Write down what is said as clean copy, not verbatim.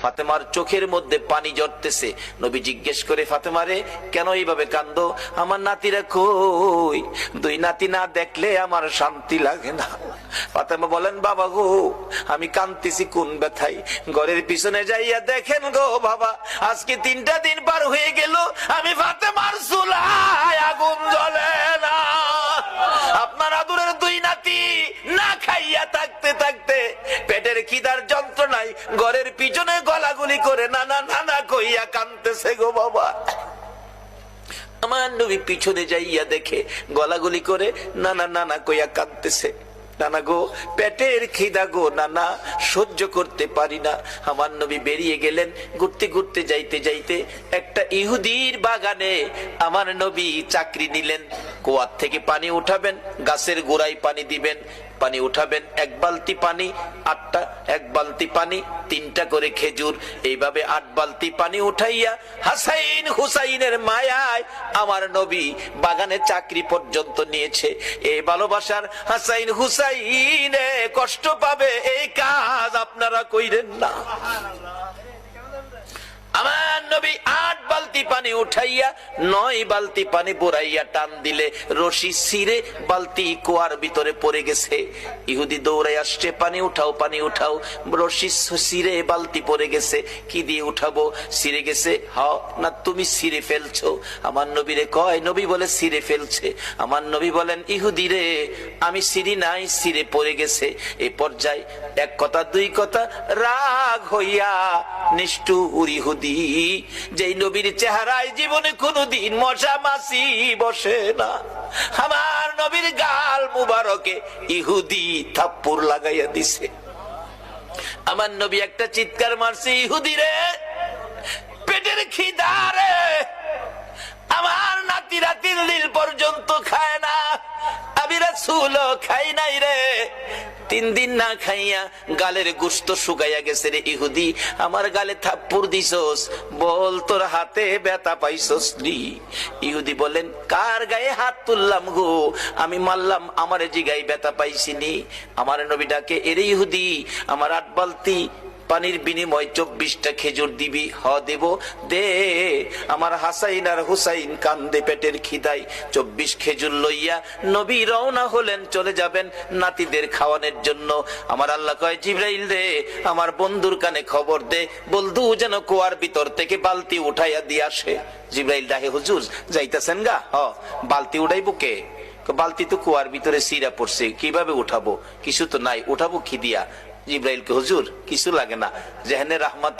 ফাতেমার চোখের মধ্যে পানি ঝরতেছে। নবী জিজ্ঞেস করে, ফাতেমা রে, কেন এইভাবে কান্দো? আমার নাতিরা কই? দুই নাতি না দেখলে আমার শান্তি লাগে না। ফাতেমা বলেন, বাবা গো, আমি কাঁদতেছি কোন ব্যথায়? ঘরের পিছনে যাইয়া দেখেন গো বাবা, আজকে 3টা দিন পার হয়ে গেল, আমি ফাতেমার চুলায় আগুন জ্বলে না। আপনার আদরের দুই নাতি না খাইয়া থাকতে থাকতে পেটের খিদার যন্ত্রণায় ঘরের পিছনে গলাগুলি করে নানা নানা কইয়া কাঁদতেছে গো বাবা। আমার নবী পিছনে যাইয়া দেখে গলাগুলি করে নানা নানা কইয়া কাঁদতেছে। নানা গো, পেটের খিদা গো নানা, সহ্য করতে পারি না। আমার নবী বেরিয়ে গেলেন। ঘুরতে ঘুরতে যাইতে যাইতে একটা ইহুদির বাগানে আমার নবী চাকরি নিলেন। কুয়ার থেকে পানি উঠাবেন, গাছের গোড়ায় পানি দিবেন, পানি উঠাবেন, 1 বালতি পানি 8টা, 1 বালতি পানি 3টা করে খেজুর, এইভাবে 8 বালতি পানি উঠাইয়া হাসাইন হুসাইনের মায়ায় আমার নবী বাগানে চাকরি পর্যন্ত নিয়েছে। এই ভালোবাসার হাসাইন হুসাইনে কষ্ট পাবে, এই কাজ আপনারা কইরেন না। আমার নবী 8 বালতি পানি উঠাইয়া 9 বালতি পানি বুড়াইয়া টান দিলে রশি ছিঁড়ে বালতি কুয়ার ভিতরে পড়ে গেছে। ইহুদি দৌড়াই আসছে, পানি উঠাও পানি উঠাও। রশি ছিঁড়ে বালতি পড়ে গেছে, কি দিয়ে উঠাবো? ছিঁড়ে গেছে। হ্যাঁ না, তুমি ছিঁড়ে ফেলছো? আমার নবীরে কয়, নবী বলে ছিঁড়ে ফেলছে। আমার নবী বলেন, ইহুদি রে, আমি ছিঁড়ি নাই, ছিঁড়ে পড়ে গেছে। এই পর্যায়ে 1 কথা 2 কথা রাগ হইয়া নিষ্ঠুর ইহুদি, যেই নবীর চেহারায় জীবনে কোনদিন মশা মাছি বসে না, আমার নবীর গাল মুবারকে ইহুদি থাপ্পড় লাগাইয়া দিছে। আমার নবী একটা চিৎকার মারছে, ইহুদি রে, পেটের খিদা রে, আমার নাতিরা 3 দিন পর্যন্ত খায় না, আমি রাসূল খাই নাই রে। 3 দিন না খাইয়া গালের গোশত শুকাইয়া গেছে রে ইহুদি, আমার গালে থাপ্পড় দিছস, বল তোর হাতে ব্যথা পাইছস নি? ইহুদি বলেন, কার গায়ে হাত তুললাম গো? আমি মারলাম, আমার জিগায় ব্যথা পাইছিনি। আমার নবী ডাকে, এরে ইহুদি, আমার 8 বালতি পানির বিনিময় 24টা খেজুর দিবি? হ দেব, দে। আমার হাসাইন আর হুসাইন কান্দে পেটের খিদায়। 24 খেজুর লইয়া নবী রওনা হলেন, চলে যাবেন নাতিদের খাওয়ানোর জন্য। আমার আল্লাহ কয়, জিবরাইল রে, আমার বন্ধুর কানে খবর দে, বন্ধু যেন কুয়ার ভিতর থেকে বালতি উঠাইয়া দিয়ে আসে। জিবরাইল ডাকে, হুজুর যাইতেছেন গা? হ। বালতি উঠাইবো কে? বালতি তো কুয়ার ভিতরে সিরা পড়ছে, কিভাবে উঠাবো? কিছু তো নাই, উঠাবো কি দিয়া? জিবরাইলকে, হুজুর কিছু লাগে না, যেখানে রাহমাত